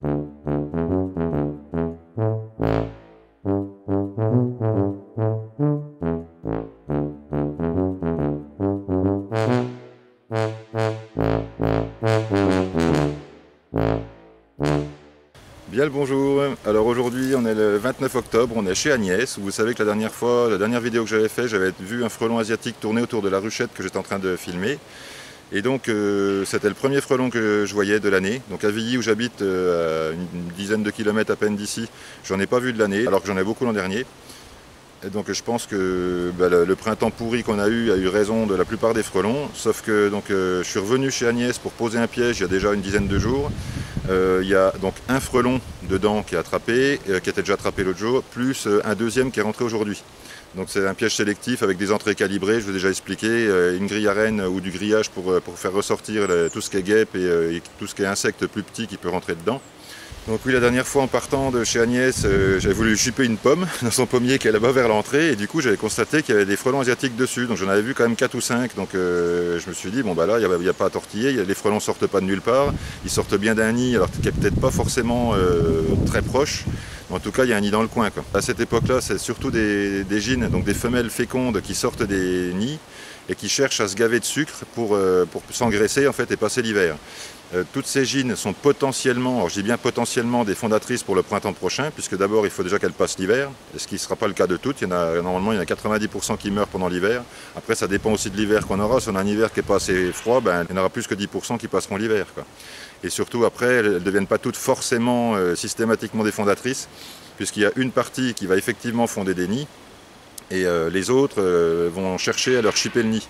Bien le bonjour, alors aujourd'hui on est le 29 octobre, on est chez Agnès. Vous savez que la dernière vidéo que j'avais fait, j'avais vu un frelon asiatique tourner autour de la ruchette que j'étais en train de filmer. Et donc c'était le premier frelon que je voyais de l'année. Donc à Villy où j'habite, à une dizaine de kilomètres à peine d'ici, j'en ai pas vu de l'année, alors que j'en ai beaucoup l'an dernier. Et donc je pense que le printemps pourri qu'on a eu raison de la plupart des frelons, sauf que je suis revenu chez Agnès pour poser un piège il y a déjà une dizaine de jours. Il y a donc un frelon dedans qui est attrapé, qui était déjà attrapé l'autre jour, plus un deuxième qui est rentré aujourd'hui. Donc c'est un piège sélectif avec des entrées calibrées, je vous ai déjà expliqué, une grille à rennes ou du grillage pour faire ressortir tout ce qui est guêpe et tout ce qui est insecte plus petit qui peut rentrer dedans. Donc oui, la dernière fois en partant de chez Agnès, j'avais voulu chipper une pomme dans son pommier qui est là-bas vers l'entrée et du coup j'avais constaté qu'il y avait des frelons asiatiques dessus. Donc j'en avais vu quand même 4 ou 5, donc je me suis dit bon bah là il n'y a pas à tortiller, les frelons sortent pas de nulle part, ils sortent bien d'un nid alors qui est peut-être pas forcément très proche. En tout cas, il y a un nid dans le coin, quoi. À cette époque-là, c'est surtout des gynes, donc des femelles fécondes qui sortent des nids et qui cherchent à se gaver de sucre pour s'engraisser en fait, et passer l'hiver. Toutes ces gynes sont potentiellement, alors je dis bien potentiellement, des fondatrices pour le printemps prochain, puisque d'abord il faut déjà qu'elles passent l'hiver, ce qui ne sera pas le cas de toutes. Normalement, il y en a 90% qui meurent pendant l'hiver. Après, ça dépend aussi de l'hiver qu'on aura. Si on a un hiver qui n'est pas assez froid, il y en aura plus que 10% qui passeront l'hiver, quoi. Et surtout, après, elles ne deviennent pas toutes forcément systématiquement des fondatrices, puisqu'il y a une partie qui va effectivement fonder des nids, et les autres vont chercher à leur chipper le nid.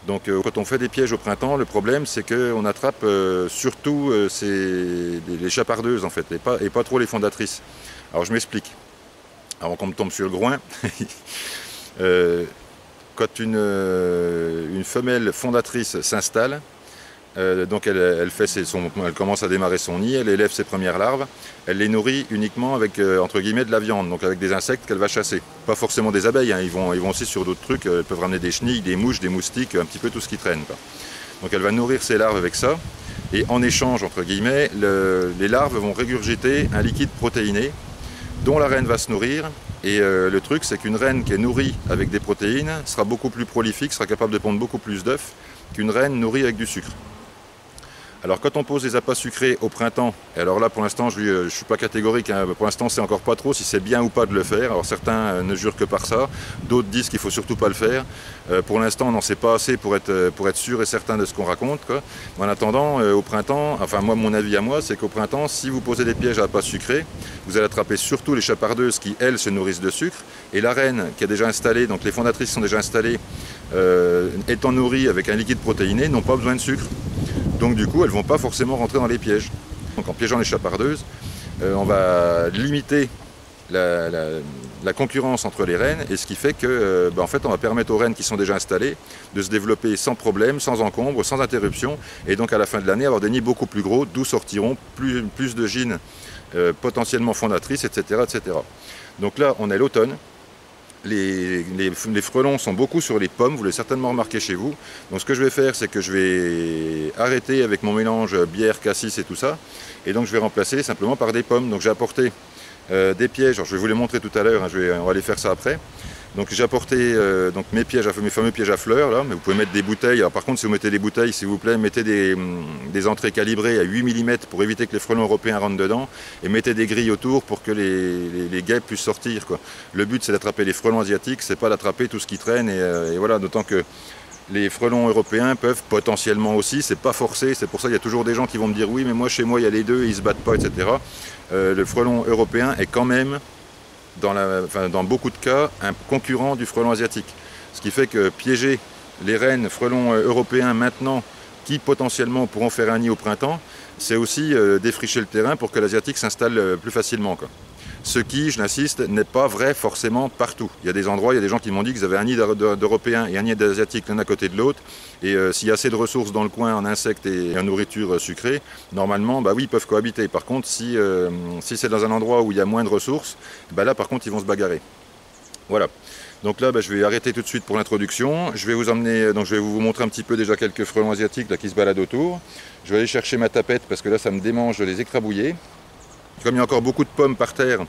Donc quand on fait des pièges au printemps, le problème c'est qu'on attrape surtout les chapardeuses en fait, et pas trop les fondatrices. Alors je m'explique, avant qu'on me tombe sur le groin. Quand une femelle fondatrice s'installe, donc elle commence à démarrer son nid, elle élève ses premières larves, elle les nourrit uniquement avec entre guillemets de la viande, donc avec des insectes qu'elle va chasser. Pas forcément des abeilles, hein, ils vont aussi sur d'autres trucs, elles peuvent ramener des chenilles, des mouches, des moustiques, un petit peu tout ce qui traîne, quoi. Donc elle va nourrir ses larves avec ça, et en échange entre guillemets, les larves vont régurgiter un liquide protéiné dont la reine va se nourrir. Et le truc c'est qu'une reine qui est nourrie avec des protéines sera beaucoup plus prolifique, sera capable de pondre beaucoup plus d'œufs qu'une reine nourrie avec du sucre. Alors quand on pose des appâts sucrés au printemps, et alors là pour l'instant je ne suis pas catégorique, hein, pour l'instant c'est encore pas trop si c'est bien ou pas de le faire. Alors certains ne jurent que par ça, d'autres disent qu'il ne faut surtout pas le faire. Pour l'instant on n'en sait pas assez pour être sûr et certain de ce qu'on raconte, quoi. En attendant, au printemps, enfin moi mon avis à moi c'est qu'au printemps, si vous posez des pièges à appâts sucrés, vous allez attraper surtout les chapardeuses qui elles se nourrissent de sucre, et la reine qui est déjà installée, donc les fondatrices sont déjà installées, étant nourries avec un liquide protéiné, n'ont pas besoin de sucre. Donc du coup, elles ne vont pas forcément rentrer dans les pièges. Donc en piégeant les chapardeuses, on va limiter la concurrence entre les reines, et ce qui fait que en fait, on va permettre aux reines qui sont déjà installées de se développer sans problème, sans encombre, sans interruption, et donc à la fin de l'année avoir des nids beaucoup plus gros, d'où sortiront plus de gynes potentiellement fondatrices, etc., etc. Donc là, on est l'automne. Les frelons sont beaucoup sur les pommes, vous l'avez certainement remarqué chez vous. Donc ce que je vais faire, c'est que je vais arrêter avec mon mélange bière, cassis et tout ça. Et donc je vais remplacer simplement par des pommes. Donc j'ai apporté des pièges, alors je vais vous les montrer tout à l'heure, hein, on va aller faire ça après. Donc j'ai apporté mes fameux pièges à fleurs là, mais vous pouvez mettre des bouteilles. Alors par contre si vous mettez des bouteilles, s'il vous plaît, mettez des entrées calibrées à 8 mm pour éviter que les frelons européens rentrent dedans, et mettez des grilles autour pour que les guêpes puissent sortir, quoi. Le but c'est d'attraper les frelons asiatiques, c'est pas d'attraper tout ce qui traîne, et voilà, d'autant que les frelons européens peuvent potentiellement aussi, c'est pas forcé, c'est pour ça qu'il y a toujours des gens qui vont me dire oui mais moi chez moi il y a les deux, ils se battent pas, etc. Le frelon européen est quand même dans beaucoup de cas, un concurrent du frelon asiatique. Ce qui fait que piéger les reines frelons européens maintenant, qui potentiellement pourront faire un nid au printemps, c'est aussi défricher le terrain pour que l'asiatique s'installe plus facilement, quoi. Ce qui, je l'insiste, n'est pas vrai forcément partout. Il y a des endroits, il y a des gens qui m'ont dit qu'ils avaient un nid d'Européens et un nid d'Asiatiques l'un à côté de l'autre. Et s'il y a assez de ressources dans le coin en insectes et en nourriture sucrée, normalement, bah oui, ils peuvent cohabiter. Par contre, si c'est dans un endroit où il y a moins de ressources, bah là, par contre, ils vont se bagarrer. Voilà. Donc là, je vais arrêter tout de suite pour l'introduction. Je vais vous emmener, donc je vais vous montrer un petit peu déjà quelques frelons asiatiques là, qui se baladent autour. Je vais aller chercher ma tapette parce que là, ça me démange de les écrabouiller. Comme il y a encore beaucoup de pommes par terre,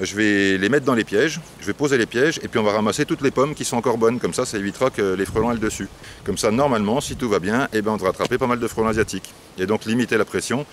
je vais les mettre dans les pièges, je vais poser les pièges et puis on va ramasser toutes les pommes qui sont encore bonnes. Comme ça évitera que les frelons aient le dessus. Comme ça, normalement, si tout va bien, eh ben, on devra attraper pas mal de frelons asiatiques. Et donc limiter la pression,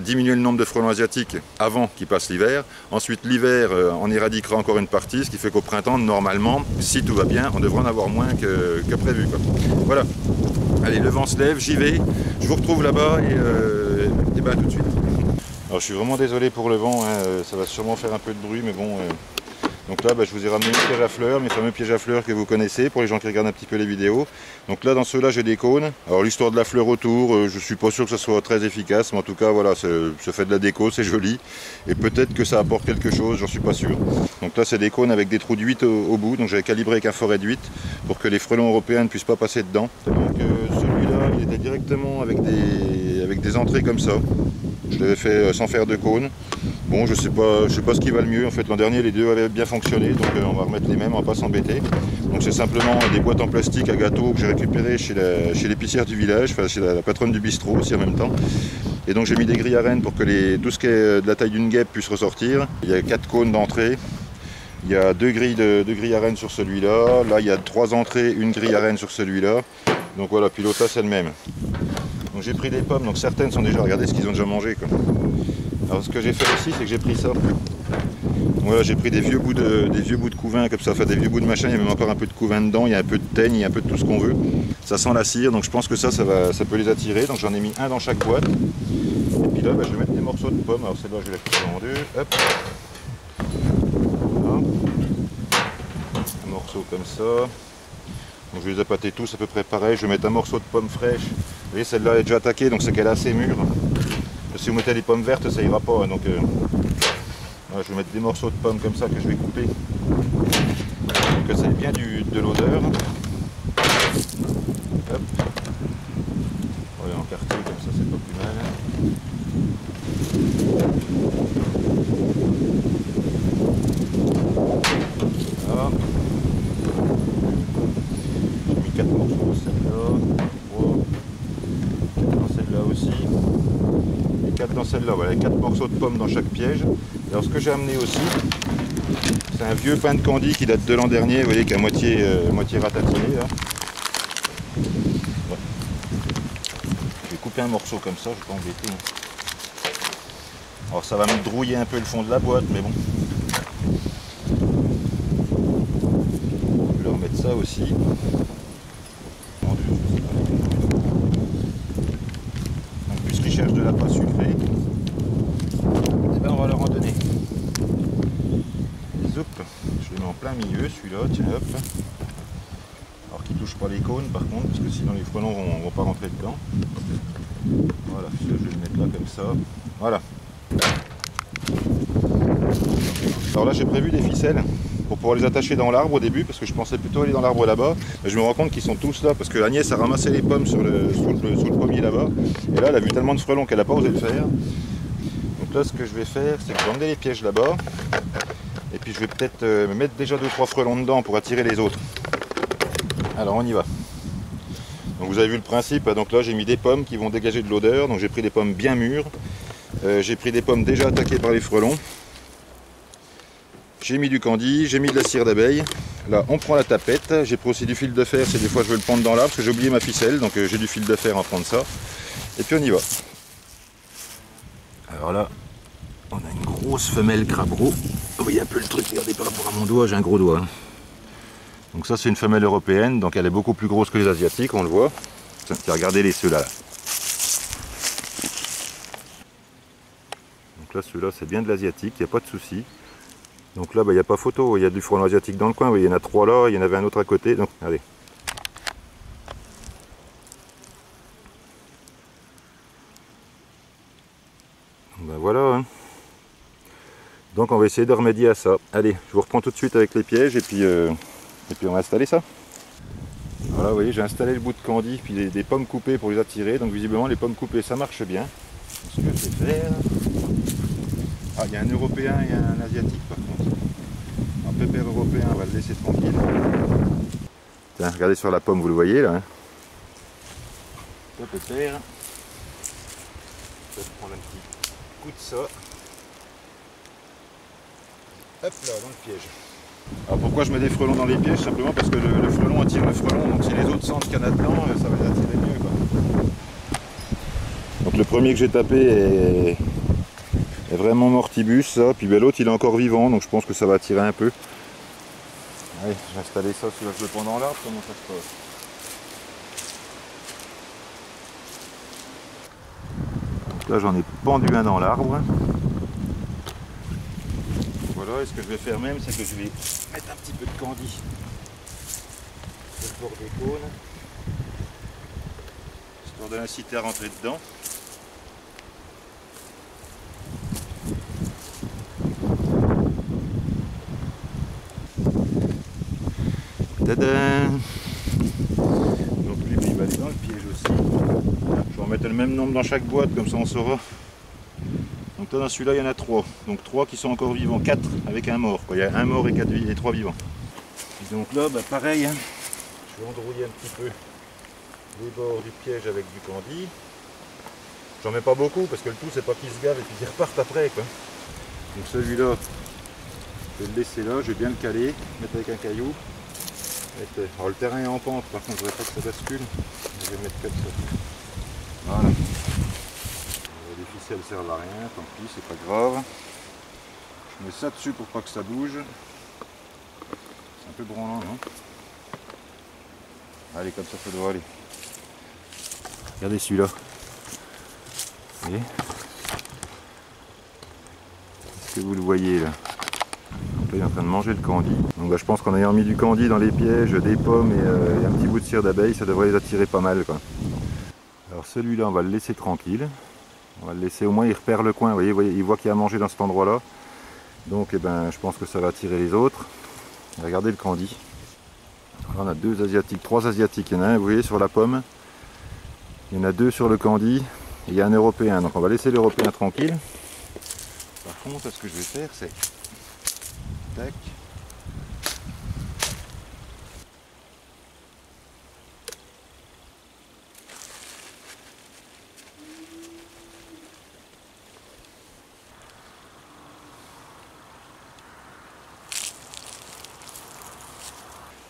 diminuer le nombre de frelons asiatiques avant qu'ils passent l'hiver. Ensuite, l'hiver, on éradiquera encore une partie, ce qui fait qu'au printemps, normalement, si tout va bien, on devra en avoir moins que prévu, quoi. Voilà. Allez, le vent se lève, j'y vais. Je vous retrouve là-bas et ben, à tout de suite. Alors je suis vraiment désolé pour le vent, hein, ça va sûrement faire un peu de bruit, mais bon. Donc là, je vous ai ramené mes pièges à fleurs, mes fameux pièges à fleurs que vous connaissez, pour les gens qui regardent un petit peu les vidéos. Donc là, dans ceux-là, j'ai des cônes. Alors l'histoire de la fleur autour, je suis pas sûr que ça soit très efficace, mais en tout cas, voilà, ça fait de la déco, c'est joli. Et peut-être que ça apporte quelque chose, j'en suis pas sûr. Donc là, c'est des cônes avec des trous de 8 au bout, donc j'avais calibré avec un forêt de 8 pour que les frelons européens ne puissent pas passer dedans. Donc celui-là, il était directement avec des entrées comme ça. Je l'avais fait sans faire de cône. Bon, je sais pas ce qui va le mieux. En fait, l'an dernier, les deux avaient bien fonctionné, donc on va remettre les mêmes, on va pas s'embêter. Donc c'est simplement des boîtes en plastique à gâteaux que j'ai récupérées chez l'épicière du village, enfin chez la patronne du bistrot aussi en même temps. Et donc j'ai mis des grilles à rennes pour que tout ce qui est de la taille d'une guêpe puisse ressortir. Il y a 4 cônes d'entrée. Il y a deux grilles à rennes sur celui-là. Là, il y a 3 entrées, une grille à rennes sur celui-là. Donc voilà, puis l'autre là, c'est le même. Donc j'ai pris des pommes, donc certaines sont déjà, regardez ce qu'ils ont déjà mangé, quoi. Alors ce que j'ai fait aussi, c'est que j'ai pris ça. Donc, voilà, j'ai pris des vieux bouts de couvain comme ça, enfin des vieux bouts de machin, il y a même encore un peu de couvain dedans, il y a un peu de teigne, il y a un peu de tout ce qu'on veut. Ça sent la cire, donc je pense que ça peut les attirer. Donc j'en ai mis un dans chaque boîte. Et puis là, je vais mettre des morceaux de pommes. Alors celle-là, je vais la couper en deux. Hop. Voilà. Un morceau comme ça. Donc je vais les appâter tous à peu près pareil. Je vais mettre un morceau de pomme fraîche. Vous voyez, celle-là est déjà attaquée, donc c'est qu'elle est assez mûre. Si vous mettez des pommes vertes, ça ira pas. Donc voilà, je vais mettre des morceaux de pommes comme ça que je vais couper. Pour que ça ait bien de l'odeur. Hop. Voilà, en quartier, comme ça, c'est pas plus mal. Voilà. J'ai mis 4 morceaux dans celle-là. 3. 4 dans celle-là aussi. Et 4 dans celle-là. Voilà, 4 morceaux de pommes dans chaque piège. Et alors ce que j'ai amené aussi, c'est un vieux pain de candy qui date de l'an dernier. Vous voyez, qui est à moitié ratatiné là. Ouais. Je vais couper un morceau comme ça, je vais pas embêter. Alors ça va me drouiller un peu le fond de la boîte, mais bon. Je vais leur mettre ça aussi. Donc, puisqu'ils cherchent de la pâte sucrée, et ben on va leur en donner. Zoup. Je le mets en plein milieu, celui-là, tiens hop. Alors qu'il ne touche pas les cônes par contre, parce que sinon les frelons vont pas rentrer dedans. Voilà, je vais le mettre là comme ça. Voilà. Alors là j'ai prévu des ficelles pour pouvoir les attacher dans l'arbre au début, parce que je pensais plutôt aller dans l'arbre là-bas. Je me rends compte qu'ils sont tous là, parce que Agnès a ramassé les pommes sous le pommier là-bas. Et là elle a vu tellement de frelons qu'elle n'a pas osé le faire. Donc là ce que je vais faire, c'est que je vais emmener les pièges là-bas. Et puis je vais peut-être mettre déjà 2-3 frelons dedans pour attirer les autres. Alors on y va. Donc vous avez vu le principe, donc là j'ai mis des pommes qui vont dégager de l'odeur. Donc j'ai pris des pommes bien mûres. J'ai pris des pommes déjà attaquées par les frelons. J'ai mis du candy, j'ai mis de la cire d'abeille. Là on prend la tapette. J'ai pris aussi du fil de fer, c'est des fois je veux le prendre dans l'arbre parce que j'ai oublié ma ficelle. Donc j'ai du fil de fer à prendre ça. Et puis on y va. Alors là, on a une grosse femelle crabeau. Vous voyez un peu le truc, regardez par rapport à mon doigt, j'ai un gros doigt. Hein. Donc ça c'est une femelle européenne, donc elle est beaucoup plus grosse que les asiatiques, on le voit. Tiens, regardez ceux-là. Là. Donc là ceux-là c'est bien de l'asiatique, il n'y a pas de souci. Donc là il n'y a pas photo, il y a du frelon asiatique dans le coin, vous voyez, il y en a 3 là, il y en avait un autre à côté, donc regardez. Ben voilà. Hein. Donc on va essayer de remédier à ça. Allez, je vous reprends tout de suite avec les pièges et puis on va installer ça. Voilà, vous voyez, j'ai installé le bout de candy, puis des pommes coupées pour les attirer. Donc visiblement les pommes coupées ça marche bien. Ce que je vais faire... Ah, il y a un européen et un asiatique par contre. Un pépère européen, on va le laisser tranquille. Tiens, regardez sur la pomme, vous le voyez là. Hein. Ça pépère. Je vais prendre un petit coup de ça. Hop là, dans le piège. Alors pourquoi je mets des frelons dans les pièges? Simplement parce que le frelon attire le frelon, donc si les autres sentent qu'il y en a dedans, ça va les attirer mieux, quoi. Donc le premier que j'ai tapé est vraiment mortibus, ça. Puis ben, l'autre il est encore vivant, donc je pense que ça va attirer un peu. Allez, je vais installer ça sur le pendant l'arbre, comment ça se passe? Donc là j'en ai pendu un dans l'arbre. Voilà, et ce que je vais faire même, c'est que je vais mettre un petit peu de candy sur le bord des cônes, histoire de l'inciter à rentrer dedans. Tadam! Donc lui, il va aller dans le piège aussi. Je vais en mettre le même nombre dans chaque boîte, comme ça on saura. Donc là, dans celui-là, il y en a 3. Donc 3 qui sont encore vivants, 4 avec un mort, quoi. Il y a un mort et 3 vivants. Et donc là, bah, pareil, hein, je vais endrouiller un petit peu les bords du piège avec du candy. J'en mets pas beaucoup parce que le tout c'est pas qu'ils se gavent et puis qu'ils repartent après, quoi. Donc celui-là, je vais le laisser là, je vais bien le caler, mettre avec un caillou. Alors le terrain est en pente, par contre je voudrais pas que ça bascule. Je vais le mettre comme ça. Voilà. Les ficelles servent à rien, tant pis, c'est pas grave. Je mets ça dessus pour pas que ça bouge. C'est un peu branlant, non? Allez, comme ça doit aller. Regardez celui-là. Vous voyez? Est-ce que vous le voyez là? Donc là il est en train de manger le candy. Donc bah, je pense qu'en ayant mis du candy dans les pièges, des pommes et un petit bout de cire d'abeille, ça devrait les attirer pas mal, quoi. Alors celui-là on va le laisser tranquille. On va le laisser, au moins il repère le coin, vous voyez, il voit qu'il y a à manger dans cet endroit là. Donc eh ben, je pense que ça va attirer les autres. Regardez le candy. Alors, on a 2 asiatiques, 3 asiatiques, il y en a un, vous voyez, sur la pomme. Il y en a 2 sur le candy. Et il y a un européen, donc on va laisser l'européen tranquille. Par contre, ce que je vais faire, c'est... Tac.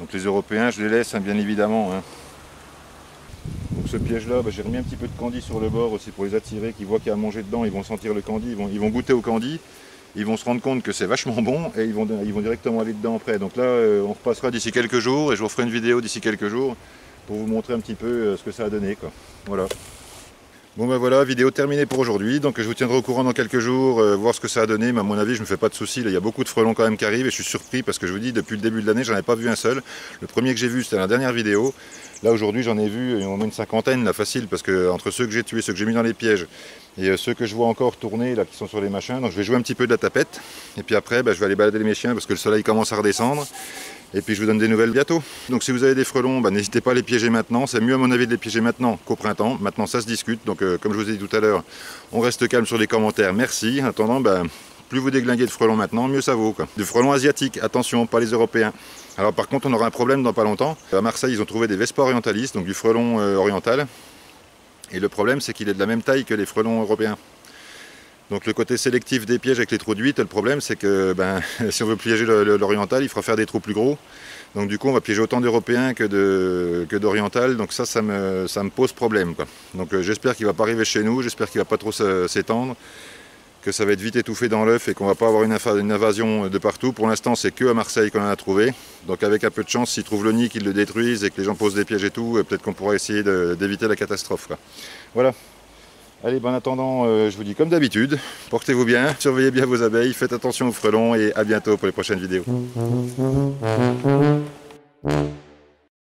Donc les Européens, je les laisse, hein, bien évidemment. Hein. Donc ce piège-là, bah, j'ai remis un petit peu de candy sur le bord aussi pour les attirer, qu'ils voient qu'il y a à manger dedans, ils vont sentir le candy, ils vont goûter au candy, ils vont se rendre compte que c'est vachement bon et ils vont directement aller dedans après. Donc là, on repassera d'ici quelques jours et je vous ferai une vidéo d'ici quelques jours pour vous montrer un petit peu ce que ça a donné, quoi. Voilà. Bon ben voilà, vidéo terminée pour aujourd'hui, donc je vous tiendrai au courant dans quelques jours, voir ce que ça a donné, mais à mon avis je me fais pas de soucis, il y a beaucoup de frelons quand même qui arrivent et je suis surpris parce que je vous dis, depuis le début de l'année j'en ai pas vu un seul. Le premier que j'ai vu c'était la dernière vidéo, là aujourd'hui j'en ai vu au moins une cinquantaine, là facile, parce que entre ceux que j'ai tués, ceux que j'ai mis dans les pièges et ceux que je vois encore tourner là qui sont sur les machins, donc je vais jouer un petit peu de la tapette et puis après je vais aller balader mes chiens parce que le soleil commence à redescendre. Et puis je vous donne des nouvelles bientôt. Donc si vous avez des frelons, n'hésitez pas à les piéger maintenant. C'est mieux à mon avis de les piéger maintenant qu'au printemps. Maintenant ça se discute. Donc comme je vous ai dit tout à l'heure, on reste calme sur les commentaires. Merci. En attendant, plus vous déglinguez de frelons maintenant, mieux ça vaut, quoi. Du frelon asiatique, attention, pas les européens. Alors par contre on aura un problème dans pas longtemps. À Marseille ils ont trouvé des Vespa orientalis, donc du frelon oriental. Et le problème c'est qu'il est de la même taille que les frelons européens. Donc le côté sélectif des pièges avec les trous de 8, le problème c'est que si on veut piéger l'oriental, il faudra faire des trous plus gros. Donc du coup on va piéger autant d'européens que d'oriental, donc ça me pose problème, quoi. Donc j'espère qu'il ne va pas arriver chez nous, j'espère qu'il ne va pas trop s'étendre, que ça va être vite étouffé dans l'œuf et qu'on ne va pas avoir une invasion de partout. Pour l'instant c'est que à Marseille qu'on en a trouvé. Donc avec un peu de chance, s'ils trouvent le nid, qu'ils le détruisent et que les gens posent des pièges et tout, peut-être qu'on pourra essayer d'éviter la catastrophe, quoi. Voilà. Allez, en attendant, je vous dis comme d'habitude, portez-vous bien, surveillez bien vos abeilles, faites attention aux frelons et à bientôt pour les prochaines vidéos.